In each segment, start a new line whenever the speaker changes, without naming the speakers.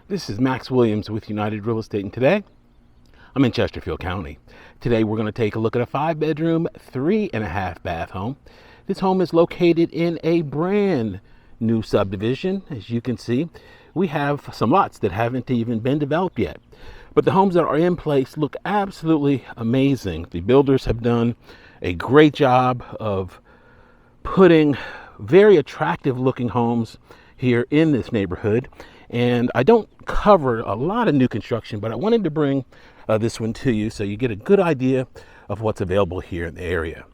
This is Max Williams with United Real Estate, and today I'm in Chesterfield County. Today we're going to take a look at a 5-bedroom, 3.5 bath home. This home is located in a brand new subdivision. As you can see, we have some lots that haven't even been developed yet, but the homes that are in place look absolutely amazing. The builders have done a great job of putting very attractive looking homes here in this neighborhood. And I don't cover a lot of new construction, but I wanted to bring this one to you so you get a good idea of what's available here in the area.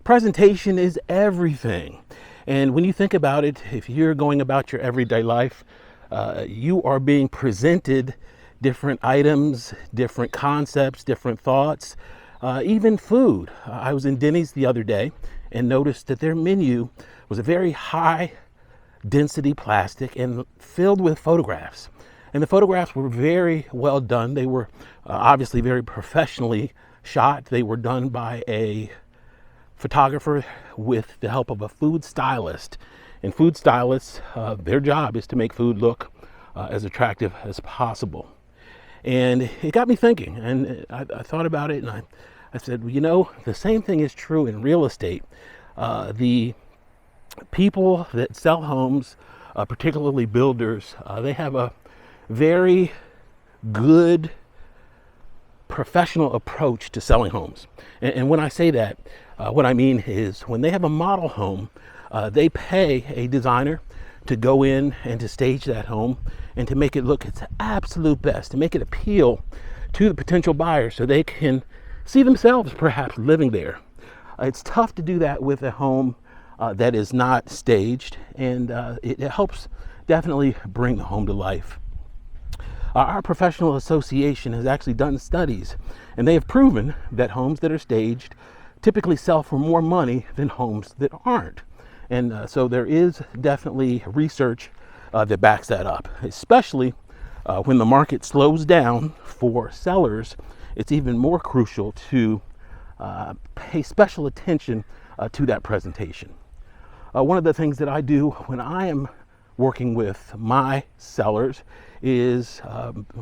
Presentation is everything. And when you think about it, if you're going about your everyday life, you are being presented different items, different concepts, different thoughts, even food. I was in Denny's the other day and noticed that their menu was a very high density plastic and filled with photographs. And the photographs were very well done. They were obviously very professionally shot. They were done by a photographer with the help of a food stylist. And food stylists, their job is to make food look as attractive as possible. And it got me thinking, and I thought about it, and I said, well, you know, the same thing is true in real estate. The people that sell homes, particularly builders, they have a very good professional approach to selling homes. And when I say that, what I mean is when they have a model home, they pay a designer to go in and to stage that home and to make it look its absolute best, to make it appeal to the potential buyer so they can see themselves perhaps living there. It's tough to do that with a home that is not staged, and it helps definitely bring the home to life. Our professional association has actually done studies, and they have proven that homes that are staged typically sell for more money than homes that aren't. And so there is definitely research that backs that up, especially when the market slows down for sellers. It's even more crucial to pay special attention to that presentation. One of the things that I do when I am working with my sellers is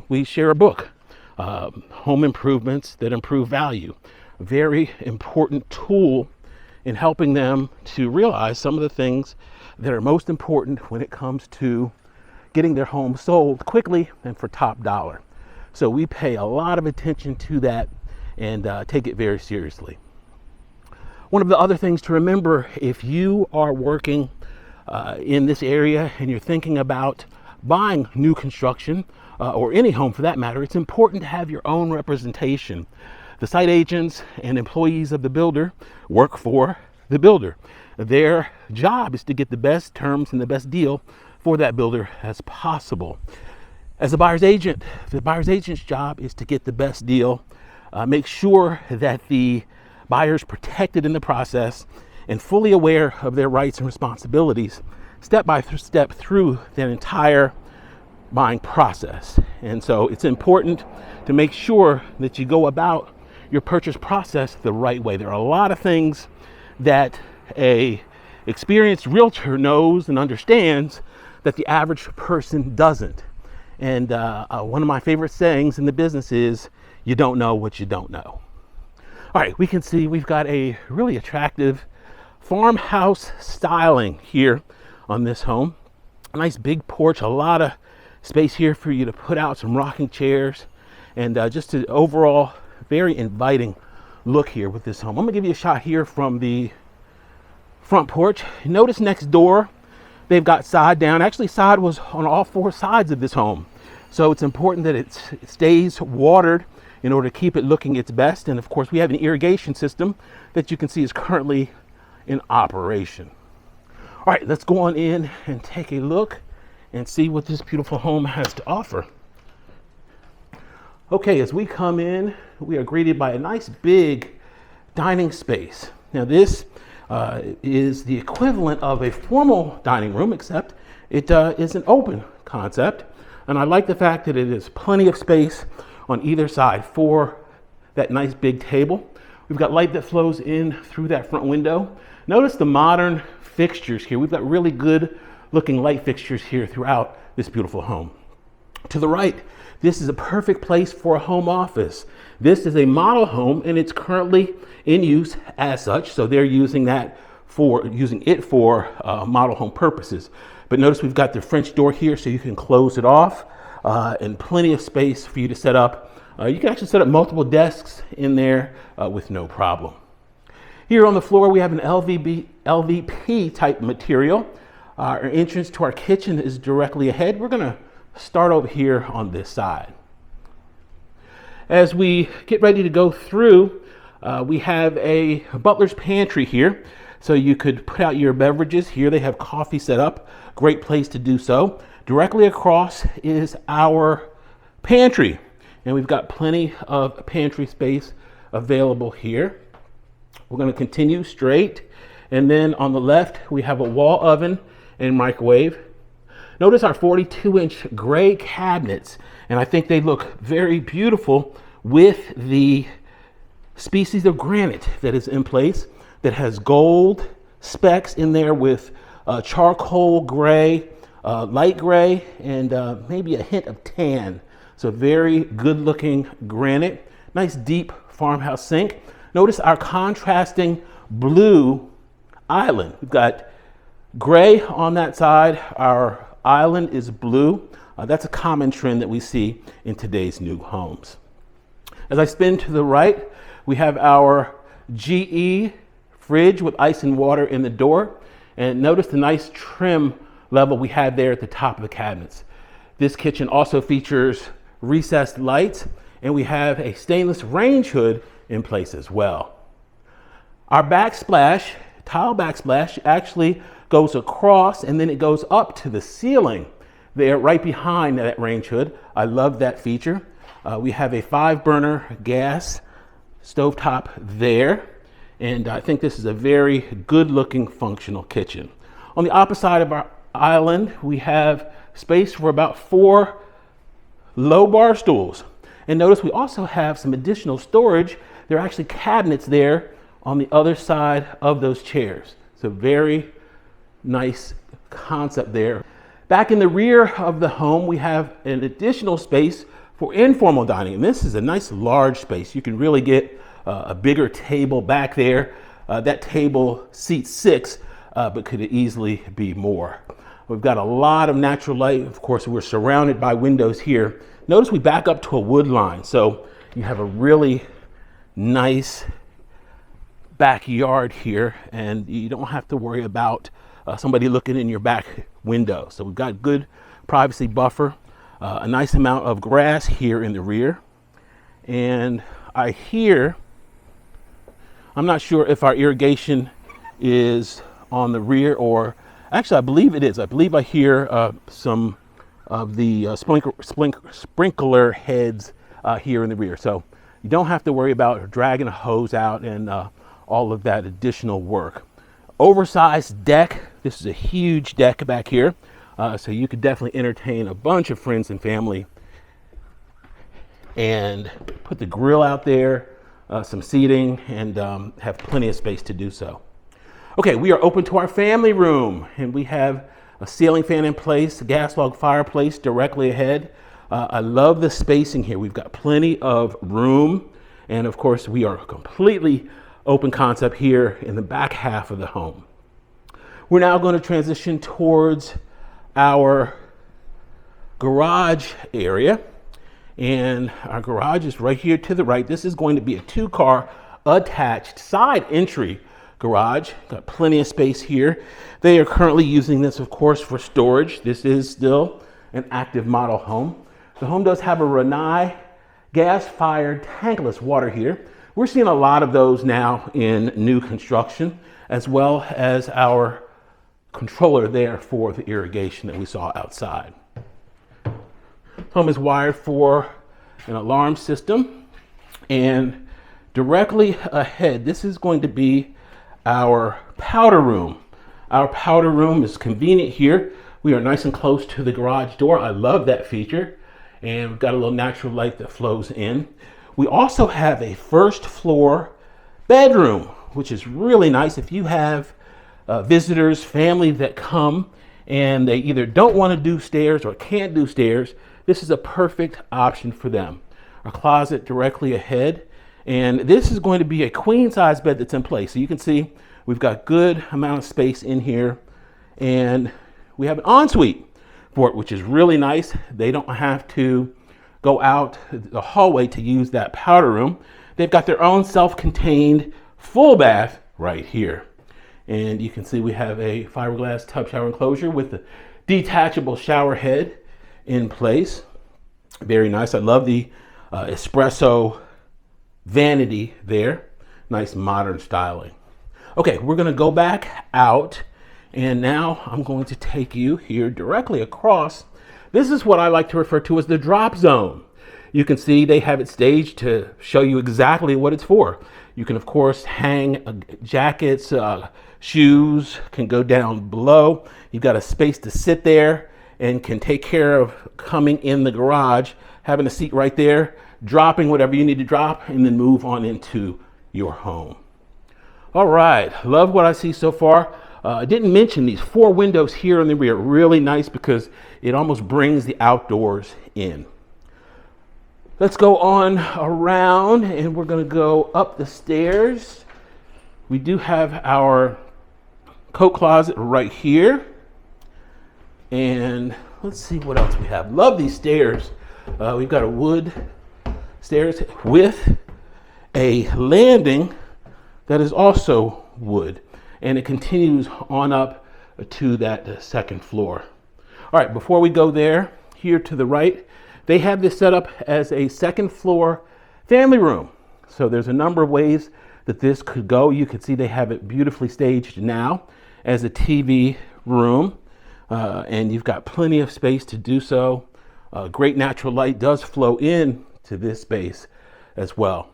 we share a book, Home Improvements That Improve Value. A very important tool in helping them to realize some of the things that are most important when it comes to getting their home sold quickly and for top dollar. So we pay a lot of attention to that and take it very seriously. One of the other things to remember, if you are working in this area and you're thinking about buying new construction or any home for that matter, it's important to have your own representation. The site agents and employees of the builder work for the builder. Their job is to get the best terms and the best deal for that builder as possible. As a buyer's agent, the buyer's agent's job is to get the best deal, make sure that the buyer's protected in the process and fully aware of their rights and responsibilities step by step through their entire buying process. And so it's important to make sure that you go about your purchase process the right way. There are a lot of things that a experienced realtor knows and understands that the average person doesn't. And one of my favorite sayings in the business is, you don't know what you don't know. All right, we can see we've got a really attractive farmhouse styling here on this home. A nice big porch, a lot of space here for you to put out some rocking chairs, and just an overall very inviting look here with this home. I'm gonna give you a shot here from the front porch. Notice next door, they've got sod down. Actually, sod was on all 4 sides of this home. So it's important that it stays watered in order to keep it looking its best. And of course, we have an irrigation system that you can see is currently in operation. All right, let's go on in and take a look and see what this beautiful home has to offer. Okay, as we come in, we are greeted by a nice big dining space. Now this is the equivalent of a formal dining room, except it is an open concept. And I like the fact that it is plenty of space on either side for that nice big table. We've got light that flows in through that front window. Notice the modern fixtures here. We've got really good looking light fixtures here throughout this beautiful home. To the right, this is a perfect place for a home office. This is a model home and it's currently in use as such. So they're using it for model home purposes. But notice we've got the French door here so you can close it off and plenty of space for you to set up. You can actually set up multiple desks in there with no problem. Here on the floor, we have an LVP type material. Our entrance to our kitchen is directly ahead. We're gonna start over here on this side. As we get ready to go through, we have a butler's pantry here. So you could put out your beverages. Here they have coffee set up. Great place to do so. Directly across is our pantry. And we've got plenty of pantry space available here. We're going to continue straight. And then on the left, we have a wall oven and microwave. Notice our 42-inch gray cabinets. And I think they look very beautiful with the species of granite that is in place that has gold specks in there with charcoal gray, light gray, and maybe a hint of tan. So very good looking granite. Nice deep farmhouse sink. Notice our contrasting blue island. We've got gray on that side. Our island is blue. That's a common trend that we see in today's new homes. As I spin to the right, we have our GE fridge with ice and water in the door. And notice the nice trim level we have there at the top of the cabinets. This kitchen also features recessed lights, and we have a stainless range hood in place as well. Our backsplash, tile backsplash, actually goes across and then it goes up to the ceiling there right behind that range hood. I love that feature. We have a 5-burner gas stovetop there, and I think this is a very good looking functional kitchen. On the opposite side of our island, we have space for about 4 low bar stools. And notice we also have some additional storage. There are actually cabinets there on the other side of those chairs. So very nice concept there. Back in the rear of the home, we have an additional space for informal dining. And this is a nice large space. You can really get a bigger table back there. That table seats 6, but could easily be more. We've got a lot of natural light. Of course, we're surrounded by windows here. Notice we back up to a wood line. So you have a really nice backyard here, and you don't have to worry about somebody looking in your back window. So we've got good privacy buffer, a nice amount of grass here in the rear. And I hear, I'm not sure if our irrigation is on the rear or, actually I believe it is. I believe I hear some of the sprinkler heads here in the rear. So you don't have to worry about dragging a hose out and all of that additional work. Oversized deck. This is a huge deck back here. So you could definitely entertain a bunch of friends and family and put the grill out there, some seating, and have plenty of space to do so. Okay, we are open to our family room, and we have a ceiling fan in place, a gas log fireplace directly ahead. I love the spacing here. We've got plenty of room, and of course we are completely open concept here in the back half of the home. We're now going to transition towards our garage area, and our garage is right here to the right. This is going to be a 2-car attached side entry garage. Got plenty of space here. They are currently using this, of course, for storage. This is still an active model home. The home does have a Rinnai gas-fired tankless water heater. We're seeing a lot of those now in new construction, as well as our controller there for the irrigation that we saw outside. Home is wired for an alarm system, and directly ahead, this is going to be our powder room. Our powder room is convenient here. We are nice and close to the garage door. I love that feature, and we've got a little natural light that flows in. We also have a first floor bedroom, which is really nice. If you have visitors, family that come and they either don't want to do stairs or can't do stairs, this is a perfect option for them. A closet directly ahead. And this is going to be a queen size bed that's in place. So you can see we've got good amount of space in here. And we have an ensuite for it, which is really nice. They don't have to go out the hallway to use that powder room. They've got their own self-contained full bath right here. And you can see we have a fiberglass tub shower enclosure with a detachable shower head in place. Very nice. I love the espresso vanity there. Nice modern styling. Okay, we're going to go back out, and now I'm going to take you here directly across. This is what I like to refer to as the drop zone. You can see they have it staged to show you exactly what it's for. You can, of course, hang jackets, shoes can go down below. You've got a space to sit there and can take care of coming in the garage, having a seat right there, dropping whatever you need to drop, and then move on into your home. All right, love what I see so far. I didn't mention these 4 windows here in the rear. Really nice because it almost brings the outdoors in. Let's go on around, and we're going to go up the stairs. We do have our coat closet right here. And let's see what else we have. Love these stairs. We've got a wood stairs with a landing that is also wood. And it continues on up to that second floor. All right, before we go there, here to the right, they have this set up as a second floor family room. So there's a number of ways that this could go. You can see they have it beautifully staged now as a TV room. And you've got plenty of space to do so. Great natural light does flow in to this space as well.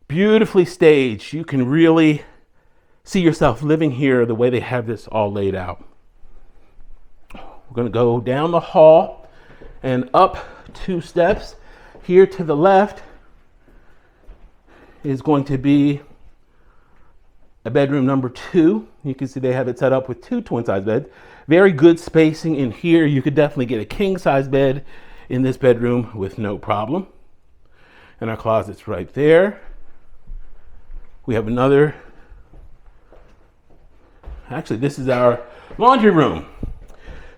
Beautifully staged. You can really see yourself living here the way they have this all laid out. We're going to go down the hall and up 2 steps. Here to the left is going to be a bedroom number 2. You can see they have it set up with 2 twin size beds. Very good spacing in here. You could definitely get a king size bed in this bedroom with no problem. And our closet's right there. We have another, actually this is our laundry room.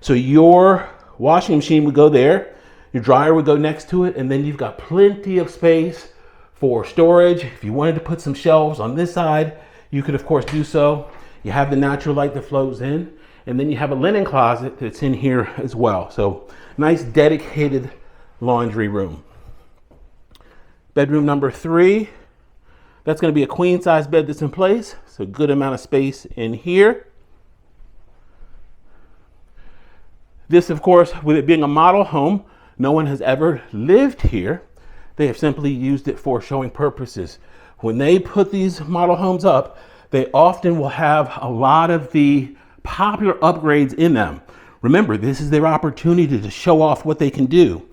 So your washing machine would go there, your dryer would go next to it, and then you've got plenty of space for storage. If you wanted to put some shelves on this side, you could of course do so. You have the natural light that flows in, and then you have a linen closet that's in here as well. So nice dedicated laundry room. Bedroom number 3, that's going to be a queen size bed that's in place. So good amount of space in here. This, of course, with it being a model home, no one has ever lived here. They have simply used it for showing purposes. When they put these model homes up, they often will have a lot of the popular upgrades in them. Remember, this is their opportunity to show off what they can do.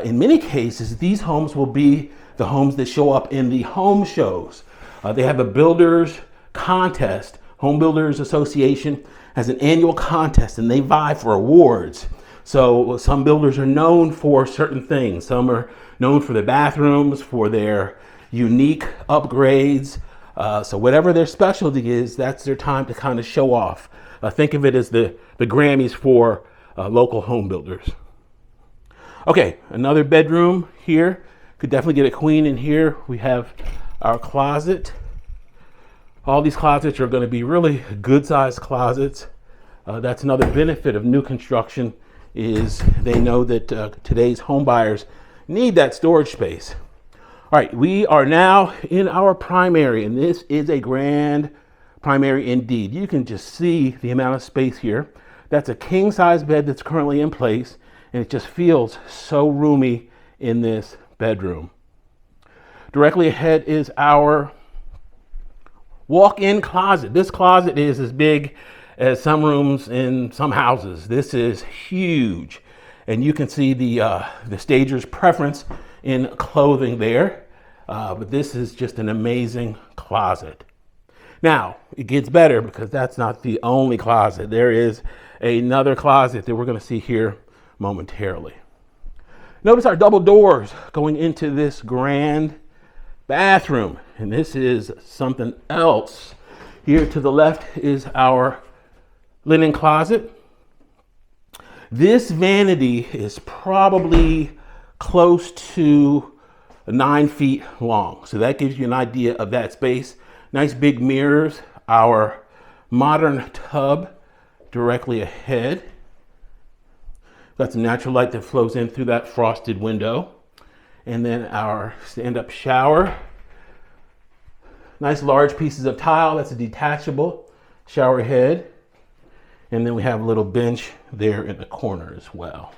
In many cases, these homes will be the homes that show up in the home shows. They have a builders contest. Home Builders Association has an annual contest and they vie for awards. So some builders are known for certain things. Some are known for their bathrooms, for their unique upgrades. So whatever their specialty is, that's their time to kind of show off. Think of it as the Grammys for local home builders. Okay, another bedroom here. Could definitely get a queen in here. We have our closet. All these closets are going to be really good sized closets. That's another benefit of new construction is they know that today's home buyers need that storage space. All right, we are now in our primary, and this is a grand primary indeed. You can just see the amount of space here. That's a king size bed that's currently in place, and it just feels so roomy in this bedroom. Directly ahead is our walk-in closet. This closet is as big as some rooms in some houses. This is huge, and you can see the stager's preference in clothing there. But this is just an amazing closet. Now, it gets better, because that's not the only closet. There is another closet that we're going to see here momentarily. Notice our double doors going into this grand bathroom, and this is something else. Here to the left is our linen closet. This vanity is probably close to 9 feet long, so that gives you an idea of that space. Nice big mirrors, our modern tub directly ahead. Got some natural light that flows in through that frosted window. And then our stand-up shower. Nice large pieces of tile, that's a detachable shower head. And then we have a little bench there in the corner as well.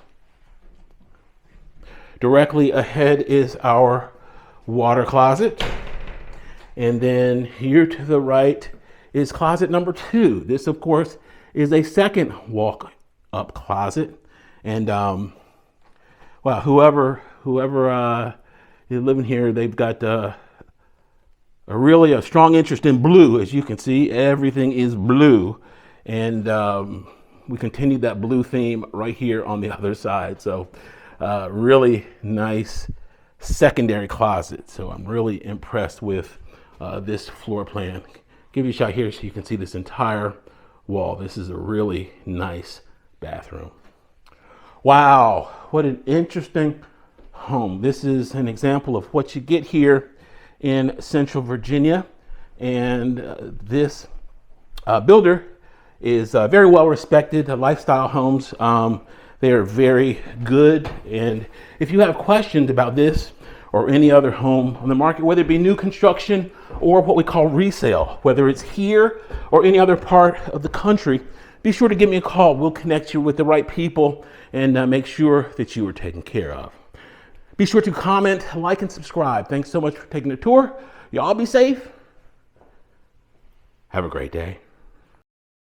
Directly ahead is our water closet. And then here to the right is closet number 2. This, of course, is a second walk-up closet. And well, whoever is living here, they've got really a strong interest in blue. As you can see, everything is blue. And we continued that blue theme right here on the other side. So really nice secondary closet. So I'm really impressed with this floor plan. Give you a shot here so you can see this entire wall. This is a really nice bathroom. Wow, what an interesting home. This is an example of what you get here in Central Virginia. And this builder is very well respected. Lifestyle Homes, they are very good. And if you have questions about this or any other home on the market, whether it be new construction or what we call resale, whether it's here or any other part of the country, be sure to give me a call. We'll connect you with the right people and make sure that you are taken care of. Be sure to comment, like, and subscribe. Thanks so much for taking the tour. Y'all be safe. Have a great day.